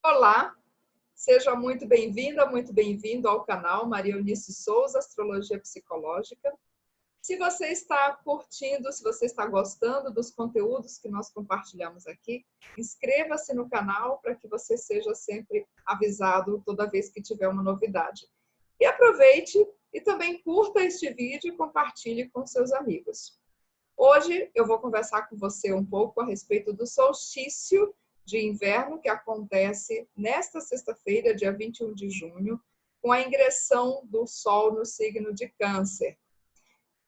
Olá, seja muito bem-vinda, muito bem-vindo ao canal Maria Eunice Souza, Astrologia Psicológica. Se você está curtindo, se você está gostando dos conteúdos que nós compartilhamos aqui, inscreva-se no canal para que você seja sempre avisado toda vez que tiver uma novidade. E aproveite e também curta este vídeo e compartilhe com seus amigos. Hoje eu vou conversar com você um pouco a respeito do solstício de inverno que acontece nesta sexta-feira, dia 21 de junho, com a ingressão do Sol no signo de Câncer.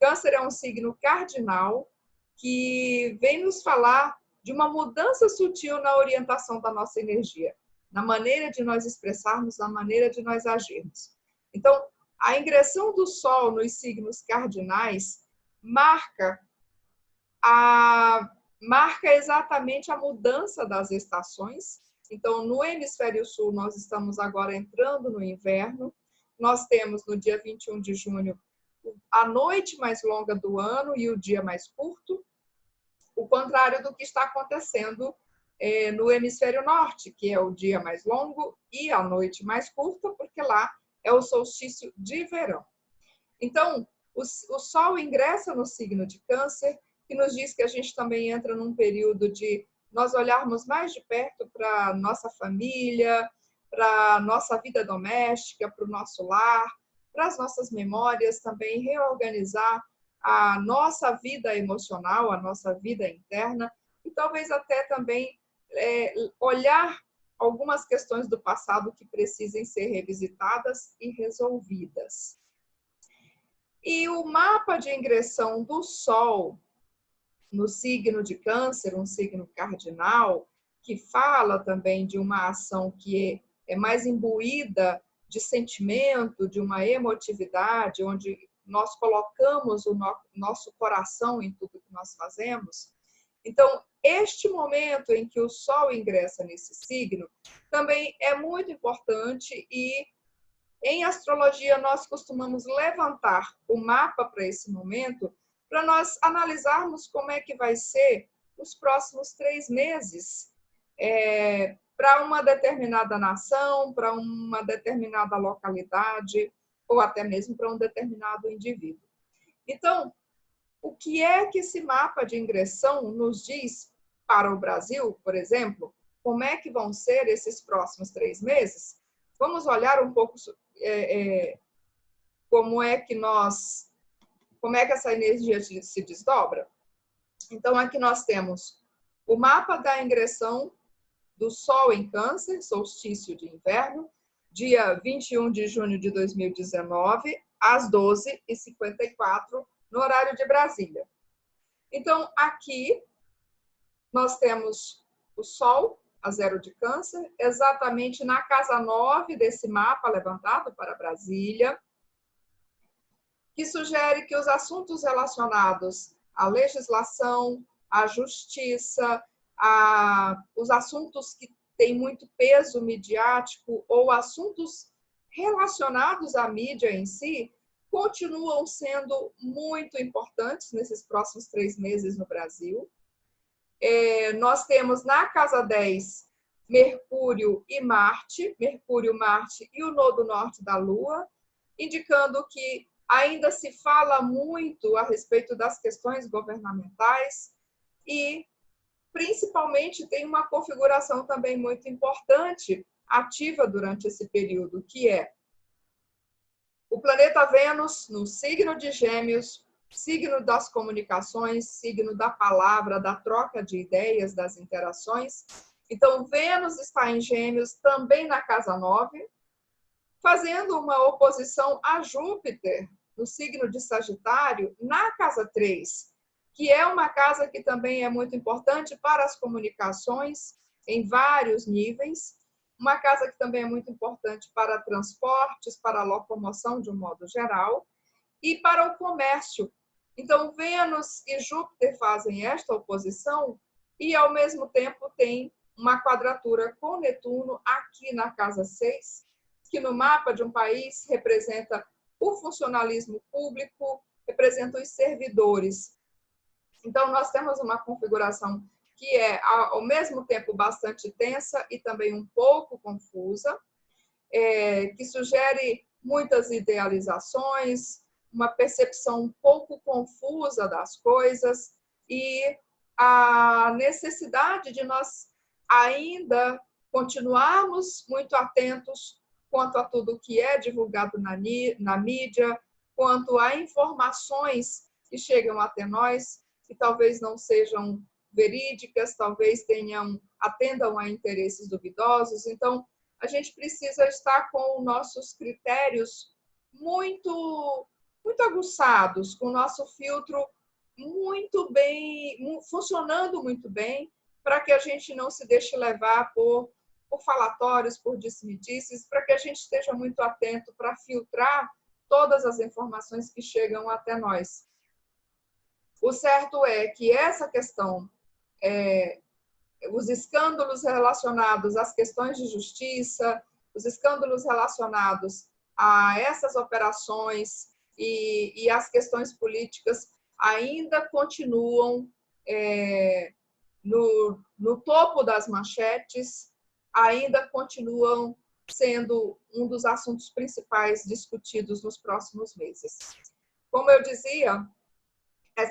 Câncer é um signo cardinal que vem nos falar de uma mudança sutil na orientação da nossa energia, na maneira de nós expressarmos, na maneira de nós agirmos. Então, a ingressão do Sol nos signos cardinais marca exatamente a mudança das estações. Então, no hemisfério sul, nós estamos agora entrando no inverno. Nós temos no dia 21 de junho a noite mais longa do ano e o dia mais curto, o contrário do que está acontecendo no hemisfério norte, que é o dia mais longo e a noite mais curta, porque lá é o solstício de verão. Então, o Sol ingressa no signo de Câncer, que nos diz que a gente também entra num período de nós olharmos mais de perto para a nossa família, para a nossa vida doméstica, para o nosso lar, para as nossas memórias, também reorganizar a nossa vida emocional, a nossa vida interna, e talvez até também olhar algumas questões do passado que precisem ser revisitadas e resolvidas. E o mapa de ingressão do Sol no signo de Câncer, um signo cardinal, que fala também de uma ação que é mais imbuída de sentimento, de uma emotividade, onde nós colocamos o nosso coração em tudo que nós fazemos. Então, este momento em que o Sol ingressa nesse signo também é muito importante e em astrologia nós costumamos levantar o mapa para esse momento para nós analisarmos como é que vai ser os próximos 3 meses para uma determinada nação, para uma determinada localidade, ou até mesmo para um determinado indivíduo. Então, o que é que esse mapa de ingressão nos diz para o Brasil, por exemplo? Como é que vão ser esses próximos 3 meses? Vamos olhar um pouco como é que essa energia se desdobra? Então, aqui nós temos o mapa da ingressão do Sol em Câncer, solstício de inverno, dia 21 de junho de 2019, às 12h54, no horário de Brasília. Então, aqui nós temos o Sol, a 0 de Câncer, exatamente na casa 9 desse mapa levantado para Brasília, que sugere que os assuntos relacionados à legislação, à justiça, os assuntos que têm muito peso midiático ou assuntos relacionados à mídia em si, continuam sendo muito importantes nesses próximos 3 meses no Brasil. Nós temos na casa 10 Mercúrio e Marte e o nodo norte da Lua, indicando que ainda se fala muito a respeito das questões governamentais e, principalmente, tem uma configuração também muito importante ativa durante esse período, que é o planeta Vênus no signo de Gêmeos, signo das comunicações, signo da palavra, da troca de ideias, das interações. Então, Vênus está em Gêmeos, também na casa 9, fazendo uma oposição a Júpiter, no signo de Sagitário, na casa 3, que é uma casa que também é muito importante para as comunicações em vários níveis, uma casa que também é muito importante para transportes, para a locomoção de um modo geral, e para o comércio. Então, Vênus e Júpiter fazem esta oposição e, ao mesmo tempo, tem uma quadratura com Netuno aqui na casa 6, que no mapa de um país representa o funcionalismo público, representa os servidores. Então, nós temos uma configuração que é, ao mesmo tempo, bastante tensa e também um pouco confusa, que sugere muitas idealizações, uma percepção um pouco confusa das coisas e a necessidade de nós ainda continuarmos muito atentos quanto a tudo que é divulgado na mídia, quanto a informações que chegam até nós, que talvez não sejam verídicas, talvez atendam a interesses duvidosos. Então, a gente precisa estar com nossos critérios muito aguçados, com o nosso filtro muito bem, funcionando muito bem, para que a gente não se deixe levar por falatórios, por disse-me-disses, para que a gente esteja muito atento para filtrar todas as informações que chegam até nós. O certo é que essa questão, os escândalos relacionados às questões de justiça, os escândalos relacionados a essas operações e as questões políticas ainda continuam no topo das manchetes, ainda continuam sendo um dos assuntos principais discutidos nos próximos meses. Como eu dizia,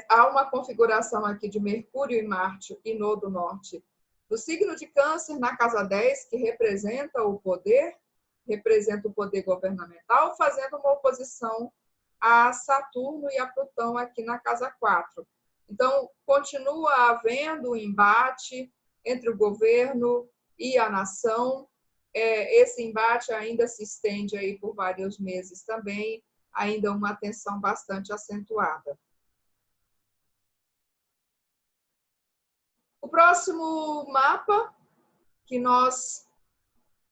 há uma configuração aqui de Mercúrio e Marte e Nodo Norte do signo de Câncer na casa 10, que representa o poder governamental, fazendo uma oposição a Saturno e a Plutão aqui na casa 4. Então, continua havendo um embate entre o governo e a nação. Esse embate ainda se estende aí por vários meses também, ainda uma tensão bastante acentuada. O próximo mapa que nós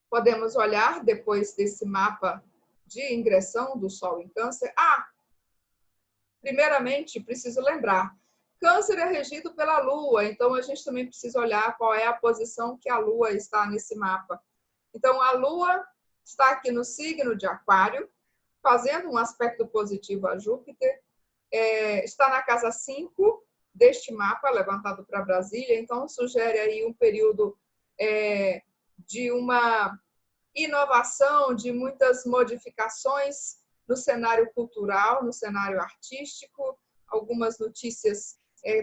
podemos olhar depois desse mapa de ingressão do Sol em Câncer. Primeiramente, preciso lembrar, Câncer é regido pela Lua, então a gente também precisa olhar qual é a posição que a Lua está nesse mapa. Então, a Lua está aqui no signo de Aquário, fazendo um aspecto positivo a Júpiter, está na casa 5 deste mapa, levantado para Brasília, então sugere aí um período de uma inovação, de muitas modificações no cenário cultural, no cenário artístico, algumas notícias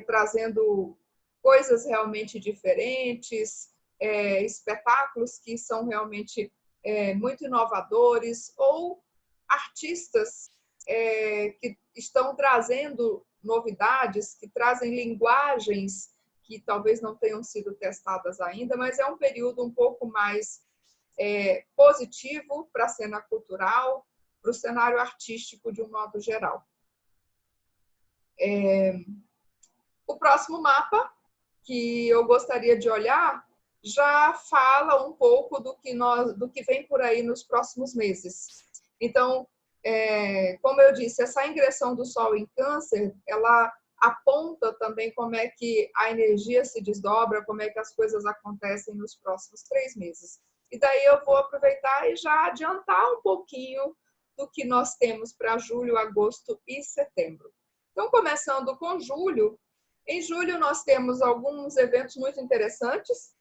trazendo coisas realmente diferentes, espetáculos que são realmente muito inovadores, ou artistas que estão trazendo novidades, que trazem linguagens que talvez não tenham sido testadas ainda, mas é um período um pouco mais positivo para a cena cultural, para o cenário artístico de um modo geral. O próximo mapa que eu gostaria de olhar já fala um pouco do que vem por aí nos próximos meses. Então, como eu disse, essa ingressão do Sol em Câncer, ela aponta também como é que a energia se desdobra, como é que as coisas acontecem nos próximos 3 meses. E daí eu vou aproveitar e já adiantar um pouquinho do que nós temos para julho, agosto e setembro. Então, começando com julho, em julho nós temos alguns eventos muito interessantes.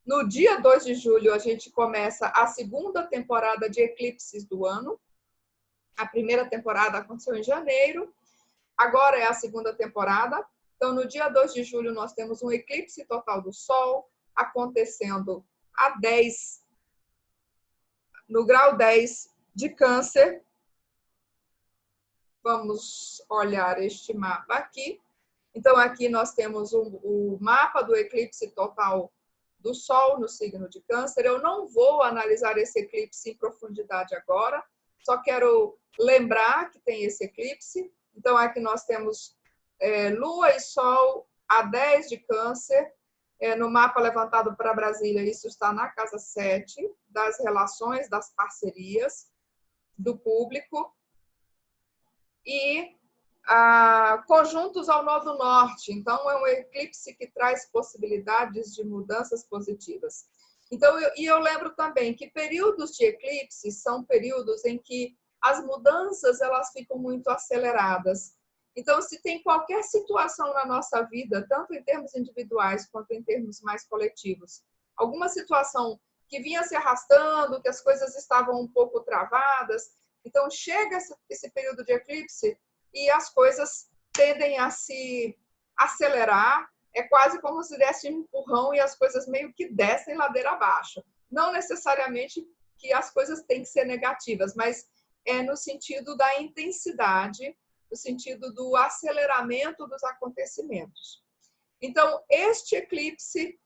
No dia 2 de julho, a gente começa a segunda temporada de eclipses do ano. A primeira temporada aconteceu em janeiro, agora é a segunda temporada. Então, no dia 2 de julho, nós temos um eclipse total do Sol acontecendo no grau 10 de Câncer. Vamos olhar este mapa aqui. Então, aqui nós temos o mapa do eclipse total do Sol no signo de Câncer. Eu não vou analisar esse eclipse em profundidade agora, só quero lembrar que tem esse eclipse. Então, aqui nós temos Lua e Sol a 10 de Câncer. No mapa levantado para Brasília, isso está na casa 7, das relações, das parcerias, do público. E conjuntos ao Nodo Norte. Então, é um eclipse que traz possibilidades de mudanças positivas. Então, eu lembro também que períodos de eclipse são períodos em que as mudanças elas ficam muito aceleradas. Então, se tem qualquer situação na nossa vida, tanto em termos individuais quanto em termos mais coletivos, alguma situação que vinha se arrastando, que as coisas estavam um pouco travadas, então chega esse período de eclipse e as coisas tendem a se acelerar, é quase como se desse um empurrão e as coisas meio que descem ladeira abaixo. Não necessariamente que as coisas têm que ser negativas, mas é no sentido da intensidade, no sentido do aceleramento dos acontecimentos. Então, este eclipse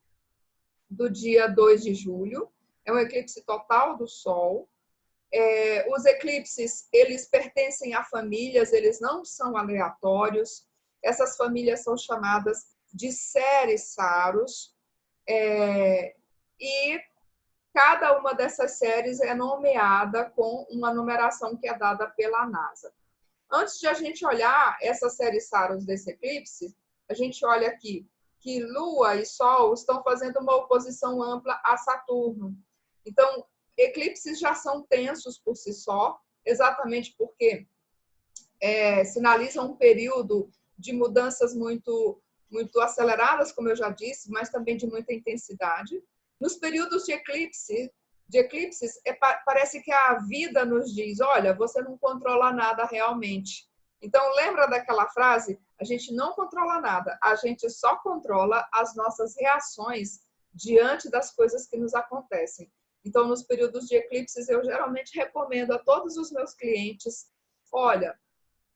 do dia 2 de julho é um eclipse total do Sol. Os eclipses, eles pertencem a famílias, eles não são aleatórios. Essas famílias são chamadas de séries Saros. E cada uma dessas séries é nomeada com uma numeração que é dada pela NASA. Antes de a gente olhar essa série Saros desse eclipse, a gente olha aqui que Lua e Sol estão fazendo uma oposição ampla a Saturno. Então, eclipses já são tensos por si só, exatamente porque sinalizam um período de mudanças muito aceleradas, como eu já disse, mas também de muita intensidade. Nos períodos de eclipses, parece que a vida nos diz, olha, você não controla nada realmente. Então, lembra daquela frase? A gente não controla nada, a gente só controla as nossas reações diante das coisas que nos acontecem. Então, nos períodos de eclipses, eu geralmente recomendo a todos os meus clientes, olha,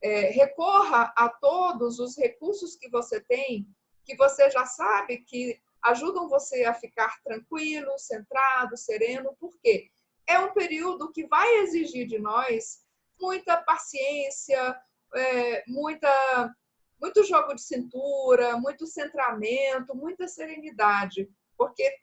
recorra a todos os recursos que você tem, que você já sabe que ajudam você a ficar tranquilo, centrado, sereno, porque é um período que vai exigir de nós muita paciência, muito jogo de cintura, muito centramento, muita serenidade, porque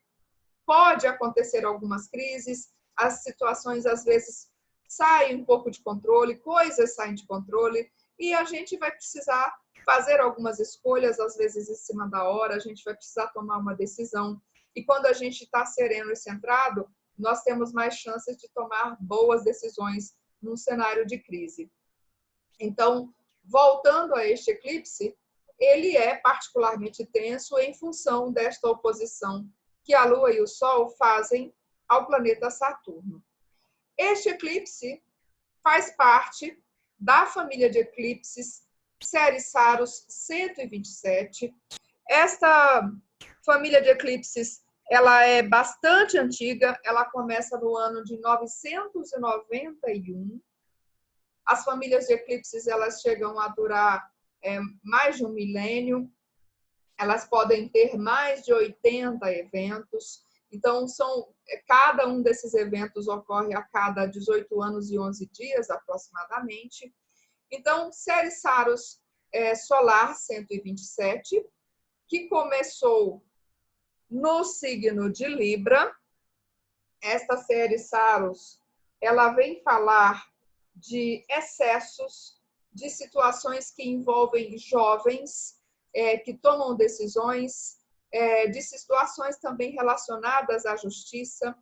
pode acontecer algumas crises, as situações às vezes saem um pouco de controle, coisas saem de controle, e a gente vai precisar fazer algumas escolhas, às vezes em cima da hora, a gente vai precisar tomar uma decisão. E quando a gente está sereno e centrado, nós temos mais chances de tomar boas decisões num cenário de crise. Então, voltando a este eclipse, ele é particularmente tenso em função desta oposição que a Lua e o Sol fazem ao planeta Saturno. Este eclipse faz parte da família de eclipses série Saros 127. Esta família de eclipses, ela é bastante antiga, ela começa no ano de 991. As famílias de eclipses, elas chegam a durar mais de um milênio. Elas podem ter mais de 80 eventos. Então, cada um desses eventos ocorre a cada 18 anos e 11 dias, aproximadamente. Então, série Saros Solar 127, que começou no signo de Libra. Esta série Saros, ela vem falar de excessos, de situações que envolvem jovens, que tomam decisões, de situações também relacionadas à justiça,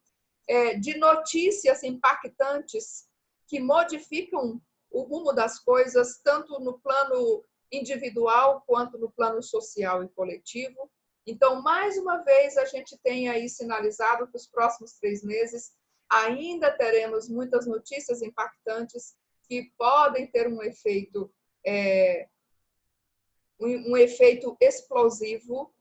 de notícias impactantes que modificam o rumo das coisas, tanto no plano individual quanto no plano social e coletivo. Então, mais uma vez, a gente tem aí sinalizado que os próximos 3 meses ainda teremos muitas notícias impactantes que podem ter um efeito explosivo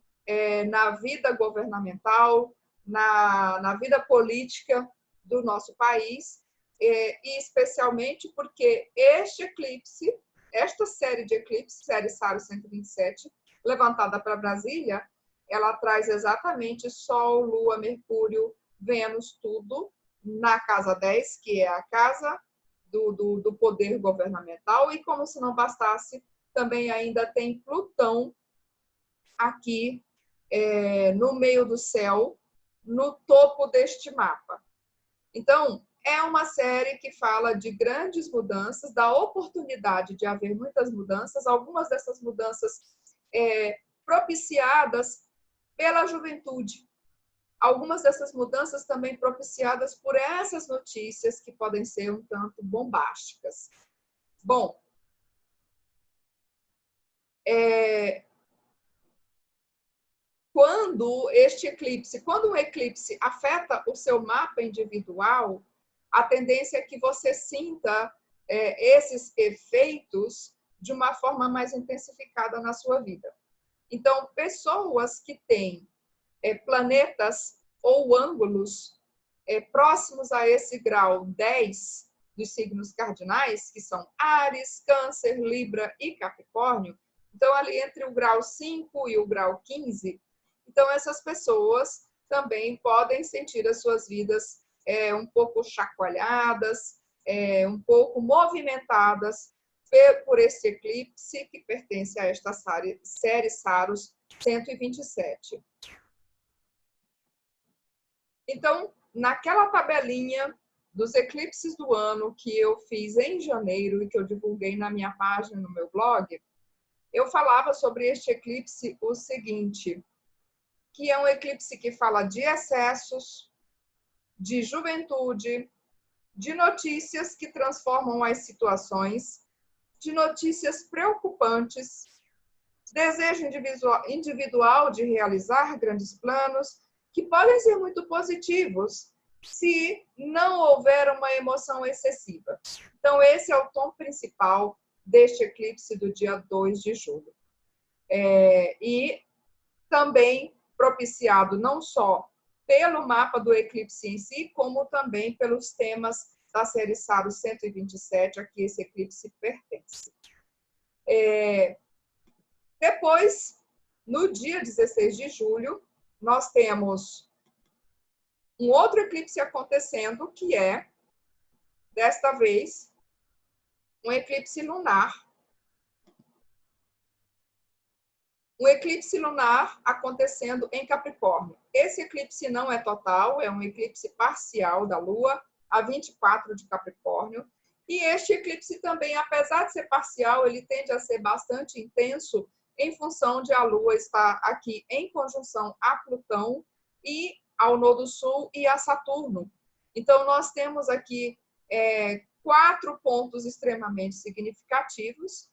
na vida governamental, na vida política do nosso país, e especialmente porque este eclipse, esta série de eclipses, série Saros 127, levantada para Brasília, ela traz exatamente Sol, Lua, Mercúrio, Vênus, tudo na casa 10, que é a casa do poder governamental, e como se não bastasse, também ainda tem Plutão aqui no meio do céu, no topo deste mapa. Então, é uma série que fala de grandes mudanças, da oportunidade de haver muitas mudanças, algumas dessas mudanças propiciadas pela juventude. Algumas dessas mudanças também propiciadas por essas notícias que podem ser um tanto bombásticas. Bom, quando um eclipse afeta o seu mapa individual, a tendência é que você sinta esses efeitos de uma forma mais intensificada na sua vida. Então, pessoas que têm planetas ou ângulos próximos a esse grau 10 dos signos cardinais, que são Áries, Câncer, Libra e Capricórnio, então ali entre o grau 5 e o grau 15, então essas pessoas também podem sentir as suas vidas um pouco chacoalhadas, um pouco movimentadas por esse eclipse que pertence a esta série Saros 127. Então, naquela tabelinha dos eclipses do ano que eu fiz em janeiro e que eu divulguei na minha página, no meu blog, eu falava sobre este eclipse o seguinte, que é um eclipse que fala de excessos, de juventude, de notícias que transformam as situações, de notícias preocupantes, desejo individual de realizar grandes planos, que podem ser muito positivos se não houver uma emoção excessiva. Então, esse é o tom principal deste eclipse do dia 2 de julho. E também propiciado não só pelo mapa do eclipse em si, como também pelos temas da série Saros 127, a que esse eclipse pertence. Depois, no dia 16 de julho, nós temos um outro eclipse acontecendo, que é, desta vez, um eclipse lunar. Um eclipse lunar acontecendo em Capricórnio. Esse eclipse não é total, é um eclipse parcial da Lua, a 24 de Capricórnio. E este eclipse também, apesar de ser parcial, ele tende a ser bastante intenso em função de a Lua estar aqui em conjunção a Plutão e ao Nodo Sul e a Saturno. Então, nós temos aqui 4 pontos extremamente significativos.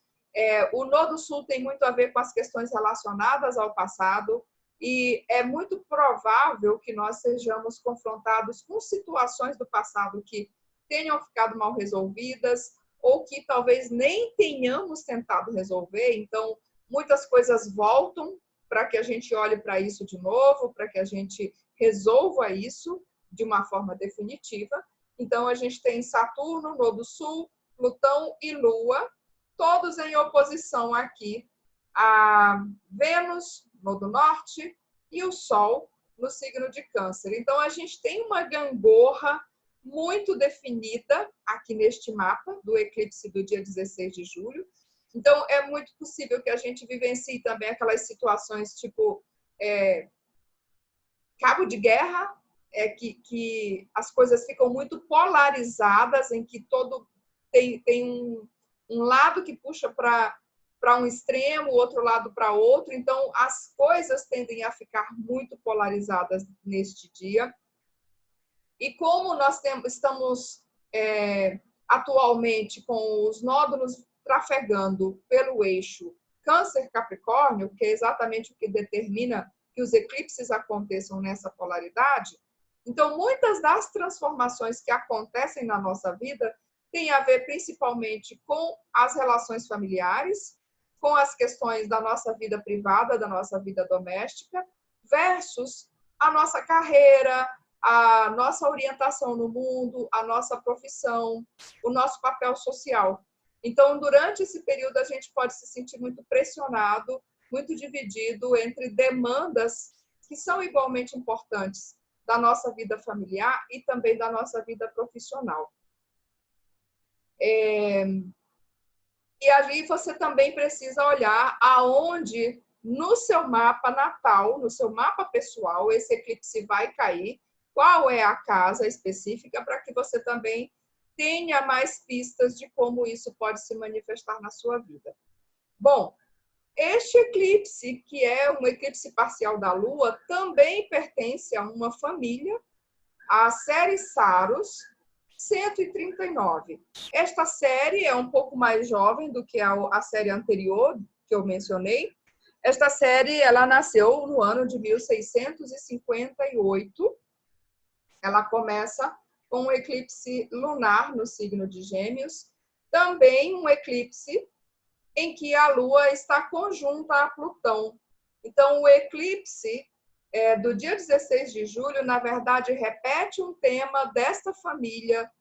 O Nodo Sul tem muito a ver com as questões relacionadas ao passado e é muito provável que nós sejamos confrontados com situações do passado que tenham ficado mal resolvidas ou que talvez nem tenhamos tentado resolver. Então, muitas coisas voltam para que a gente olhe para isso de novo, para que a gente resolva isso de uma forma definitiva. Então, a gente tem Saturno, Nodo Sul, Plutão e Lua, todos em oposição aqui a Vênus, Nodo Norte, e o Sol no signo de Câncer. Então, a gente tem uma gangorra muito definida aqui neste mapa do eclipse do dia 16 de julho. Então, é muito possível que a gente vivencie também aquelas situações tipo cabo de guerra, que as coisas ficam muito polarizadas, em que todo tem um lado que puxa para um extremo, o outro lado para outro. Então, as coisas tendem a ficar muito polarizadas neste dia. E como nós estamos atualmente com os nódulos trafegando pelo eixo Câncer-Capricórnio, que é exatamente o que determina que os eclipses aconteçam nessa polaridade, então muitas das transformações que acontecem na nossa vida têm a ver principalmente com as relações familiares, com as questões da nossa vida privada, da nossa vida doméstica, versus a nossa carreira, a nossa orientação no mundo, a nossa profissão, o nosso papel social. Então, durante esse período, a gente pode se sentir muito pressionado, muito dividido entre demandas que são igualmente importantes da nossa vida familiar e também da nossa vida profissional. E ali você também precisa olhar aonde no seu mapa natal, no seu mapa pessoal, esse eclipse vai cair, qual é a casa específica, para que você também tenha mais pistas de como isso pode se manifestar na sua vida. Bom, este eclipse, que é um eclipse parcial da Lua, também pertence a uma família, a série Saros 139. Esta série é um pouco mais jovem do que a série anterior, que eu mencionei. Esta série, ela nasceu no ano de 1658. Ela começa com um eclipse lunar no signo de Gêmeos, também um eclipse em que a Lua está conjunta a Plutão. Então, o eclipse do dia 16 de julho, na verdade, repete um tema desta família,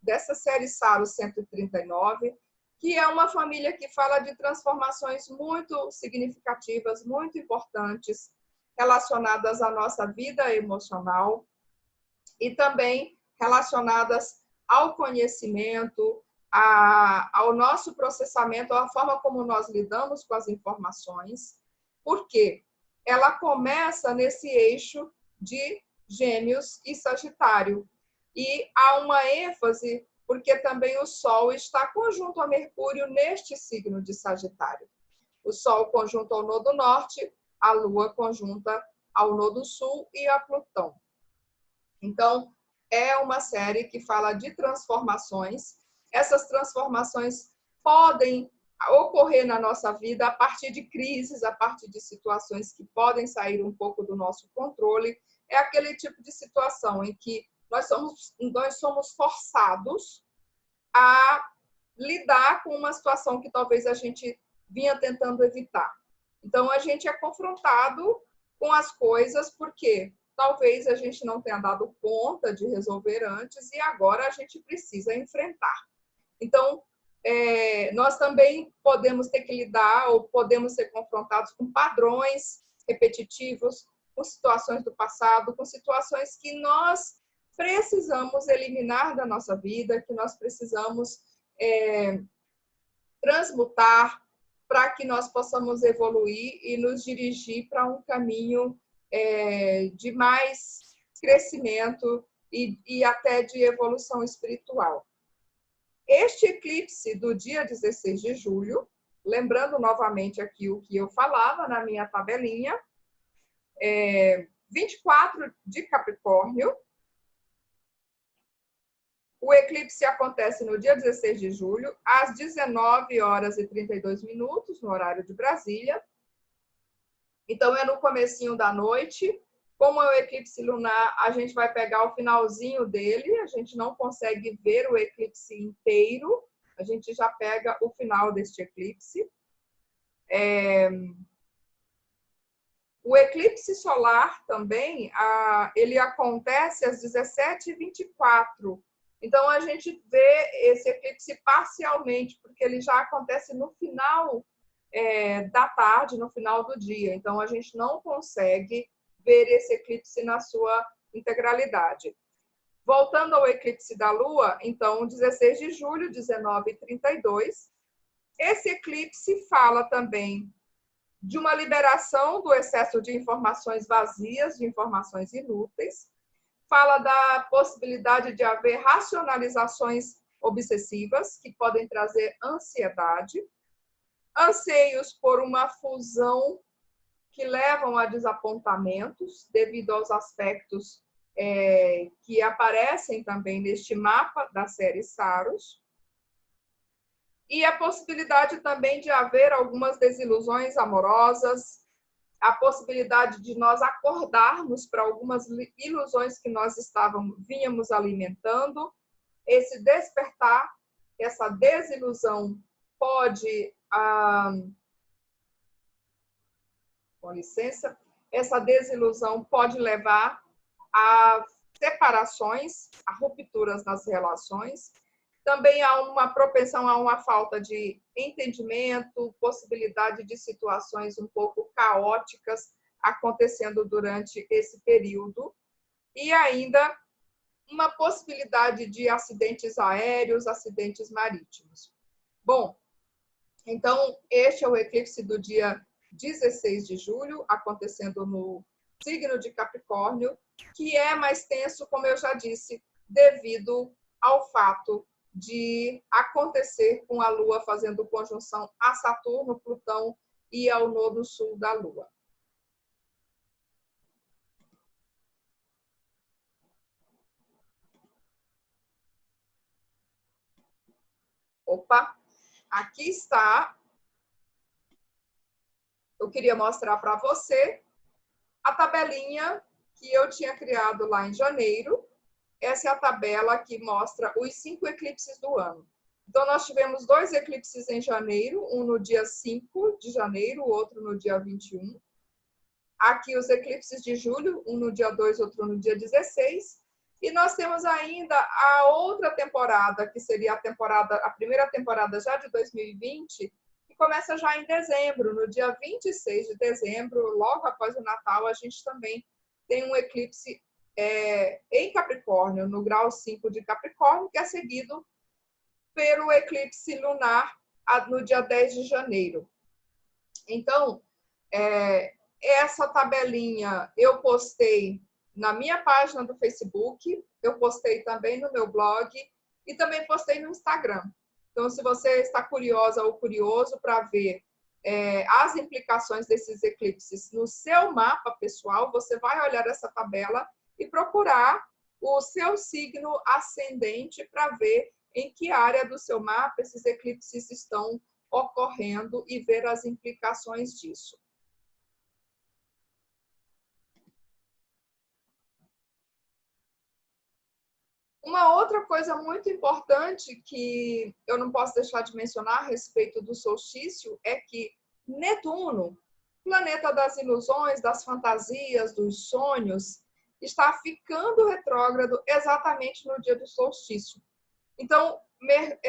dessa série Saros 139, que é uma família que fala de transformações muito significativas, muito importantes, relacionadas à nossa vida emocional e também relacionadas ao conhecimento, ao nosso processamento, à forma como nós lidamos com as informações. Por quê? Ela começa nesse eixo de Gêmeos e Sagitário. E há uma ênfase porque também o Sol está conjunto a Mercúrio neste signo de Sagitário. O Sol conjunto ao nodo norte, a Lua conjunta ao nodo sul e a Plutão. Então, é uma série que fala de transformações. Essas transformações podem ocorrer na nossa vida a partir de crises, a partir de situações que podem sair um pouco do nosso controle. É aquele tipo de situação em que nós somos forçados a lidar com uma situação que talvez a gente vinha tentando evitar. Então, a gente é confrontado com as coisas porque talvez a gente não tenha dado conta de resolver antes e agora a gente precisa enfrentar. Então, nós também podemos ter que lidar ou podemos ser confrontados com padrões repetitivos, com situações do passado, com situações que nós precisamos eliminar da nossa vida, que nós precisamos transmutar para que nós possamos evoluir e nos dirigir para um caminho de mais crescimento e até de evolução espiritual. Este eclipse do dia 16 de julho, lembrando novamente aqui o que eu falava na minha tabelinha, 24 de Capricórnio. O eclipse acontece no dia 16 de julho, às 19 horas e 32 minutos, no horário de Brasília. Então, é no comecinho da noite. Como é o eclipse lunar, a gente vai pegar o finalzinho dele, a gente não consegue ver o eclipse inteiro, a gente já pega o final deste eclipse. O eclipse solar também, ele acontece às 17h24. Então, a gente vê esse eclipse parcialmente, porque ele já acontece no final da tarde, no final do dia. Então, a gente não consegue ver esse eclipse na sua integralidade. Voltando ao eclipse da Lua, então, 16 de julho, 19h32. Esse eclipse fala também de uma liberação do excesso de informações vazias, de informações inúteis. Fala da possibilidade de haver racionalizações obsessivas, que podem trazer ansiedade, anseios por uma fusão que levam a desapontamentos devido aos aspectos que aparecem também neste mapa da série Saros. E a possibilidade também de haver algumas desilusões amorosas, a possibilidade de nós acordarmos para algumas ilusões que nós vínhamos alimentando. Esse despertar, essa desilusão pode, com licença, essa desilusão pode levar a separações, a rupturas nas relações. Também há uma propensão a uma falta de entendimento, possibilidade de situações um pouco caóticas acontecendo durante esse período. E ainda uma possibilidade de acidentes aéreos, acidentes marítimos. Bom, então, este é o eclipse do dia 16 de julho, acontecendo no signo de Capricórnio, que é mais tenso, como eu já disse, devido ao fato de acontecer com a Lua fazendo conjunção a Saturno, Plutão e ao nodo sul da Lua. Opa, aqui está eu queria mostrar para você a tabelinha que eu tinha criado lá em janeiro. Essa é a tabela que mostra os 5 eclipses do ano. Então, nós tivemos 2 eclipses em janeiro, um no dia 5 de janeiro, o outro no dia 21. Aqui os eclipses de julho, um no dia 2, outro no dia 16. E nós temos ainda a outra temporada, que seria a primeira temporada já de 2020, que começa já em dezembro. No dia 26 de dezembro, logo após o Natal, a gente também tem um eclipse em Capricórnio, no grau 5 de Capricórnio, que é seguido pelo eclipse lunar no dia 10 de janeiro. Então, essa tabelinha eu postei na minha página do Facebook, eu postei também no meu blog e também postei no Instagram. Então, se você está curiosa ou curioso para ver as implicações desses eclipses no seu mapa pessoal, você vai olhar essa tabela e procurar o seu signo ascendente para ver em que área do seu mapa esses eclipses estão ocorrendo e ver as implicações disso. Uma outra coisa muito importante que eu não posso deixar de mencionar a respeito do solstício é que Netuno, planeta das ilusões, das fantasias, dos sonhos, está ficando retrógrado exatamente no dia do solstício. Então,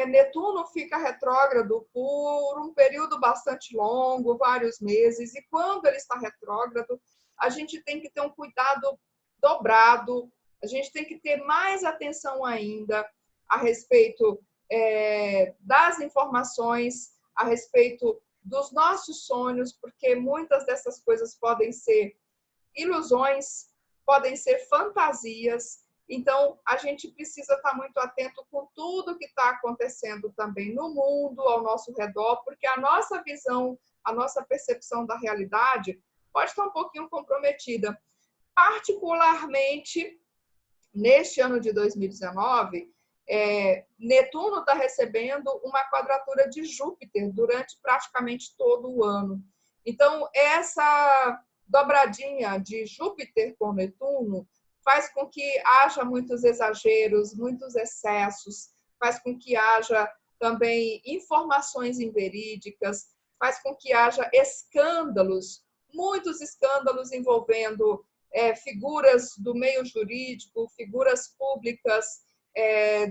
Netuno fica retrógrado por um período bastante longo, vários meses, e quando ele está retrógrado, a gente tem que ter um cuidado dobrado, a gente tem que ter mais atenção ainda a respeito das informações, a respeito dos nossos sonhos, porque muitas dessas coisas podem ser ilusões, podem ser fantasias. Então, a gente precisa estar muito atento com tudo que está acontecendo também no mundo, ao nosso redor, porque a nossa visão, a nossa percepção da realidade pode estar um pouquinho comprometida. Particularmente, neste ano de 2019, Netuno está recebendo uma quadratura de Júpiter durante praticamente todo o ano. Então, essa dobradinha de Júpiter com Netuno faz com que haja muitos exageros, muitos excessos, faz com que haja também informações inverídicas, faz com que haja escândalos, muitos escândalos envolvendo figuras do meio jurídico, figuras públicas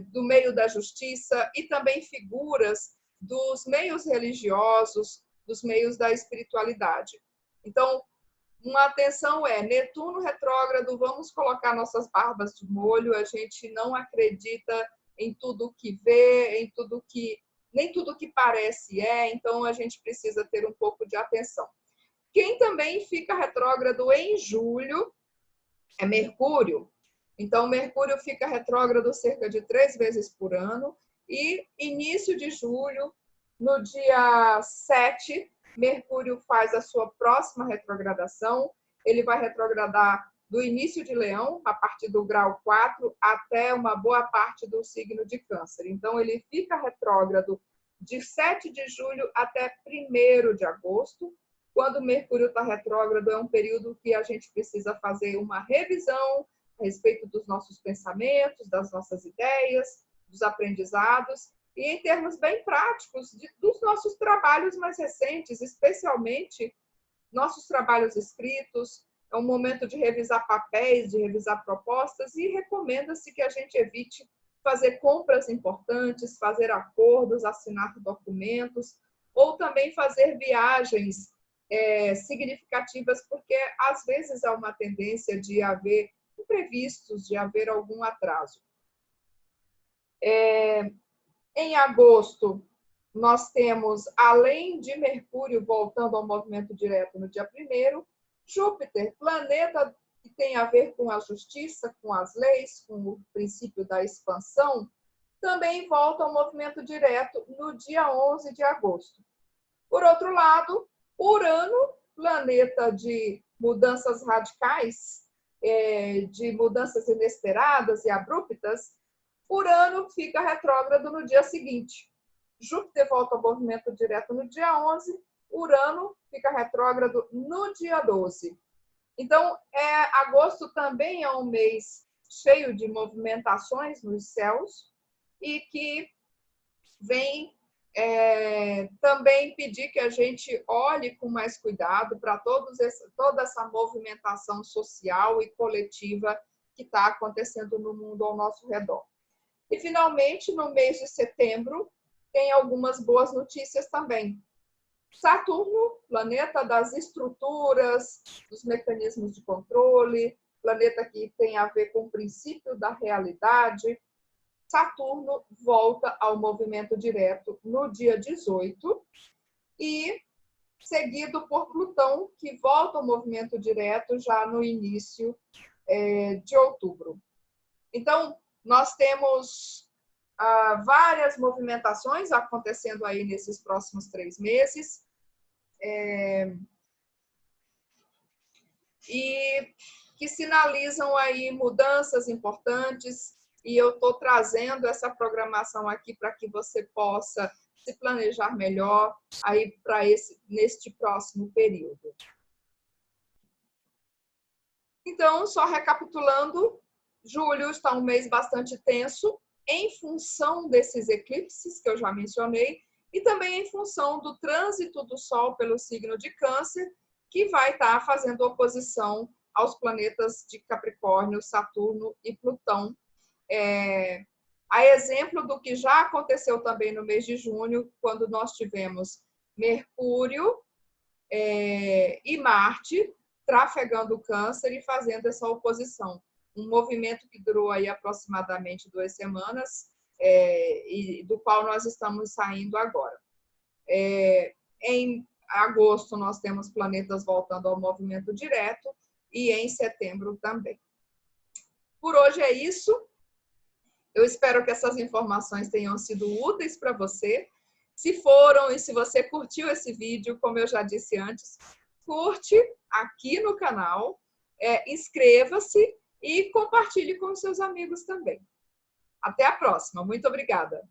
do meio da justiça e também figuras dos meios religiosos, dos meios da espiritualidade. Então, uma atenção Netuno retrógrado, vamos colocar nossas barbas de molho, a gente não acredita em tudo que vê, em tudo que nem tudo que parece então a gente precisa ter um pouco de atenção. Quem também fica retrógrado em julho é Mercúrio. Então, Mercúrio fica retrógrado cerca de 3 vezes por ano e início de julho, no dia 7, Mercúrio faz a sua próxima retrogradação. Ele vai retrogradar do início de Leão, a partir do grau 4, até uma boa parte do signo de Câncer. Então, ele fica retrógrado de 7 de julho até 1º de agosto. Quando Mercúrio está retrógrado, é um período que a gente precisa fazer uma revisão a respeito dos nossos pensamentos, das nossas ideias, dos aprendizados, e em termos bem práticos dos nossos trabalhos mais recentes, especialmente nossos trabalhos escritos. É um momento de revisar papéis, de revisar propostas, e recomenda-se que a gente evite fazer compras importantes, fazer acordos, assinar documentos, ou também fazer viagens significativas, porque às vezes há uma tendência de haver imprevistos, de haver algum atraso. Em agosto, nós temos, além de Mercúrio voltando ao movimento direto no dia 1º, Júpiter, planeta que tem a ver com a justiça, com as leis, com o princípio da expansão, também volta ao movimento direto no dia 11 de agosto. Por outro lado, Urano, planeta de mudanças radicais, de mudanças inesperadas e abruptas, Urano fica retrógrado no dia seguinte. Júpiter volta ao movimento direto no dia 11, Urano fica retrógrado no dia 12. Então, agosto também é um mês cheio de movimentações nos céus e que vem também pedir que a gente olhe com mais cuidado para toda essa movimentação social e coletiva que está acontecendo no mundo ao nosso redor. E, finalmente, no mês de setembro, tem algumas boas notícias também. Saturno, planeta das estruturas, dos mecanismos de controle, planeta que tem a ver com o princípio da realidade. Saturno volta ao movimento direto no dia 18 e seguido por Plutão, que volta ao movimento direto já no início de outubro. Então, nós temos várias movimentações acontecendo aí nesses próximos 3 meses. E que sinalizam aí mudanças importantes, e eu estou trazendo essa programação aqui para que você possa se planejar melhor aí neste próximo período. Então, só recapitulando, julho está um mês bastante tenso, em função desses eclipses que eu já mencionei, e também em função do trânsito do Sol pelo signo de Câncer, que vai estar fazendo oposição aos planetas de Capricórnio, Saturno e Plutão. A exemplo do que já aconteceu também no mês de junho, quando nós tivemos Mercúrio e Marte trafegando o Câncer e fazendo essa oposição. Um movimento que durou aí aproximadamente 2 semanas, e do qual nós estamos saindo agora. Em agosto, nós temos planetas voltando ao movimento direto e em setembro também. Por hoje é isso. Eu espero que essas informações tenham sido úteis para você. Se foram e se você curtiu esse vídeo, como eu já disse antes, curte aqui no canal, inscreva-se e compartilhe com seus amigos também. Até a próxima. Muito obrigada.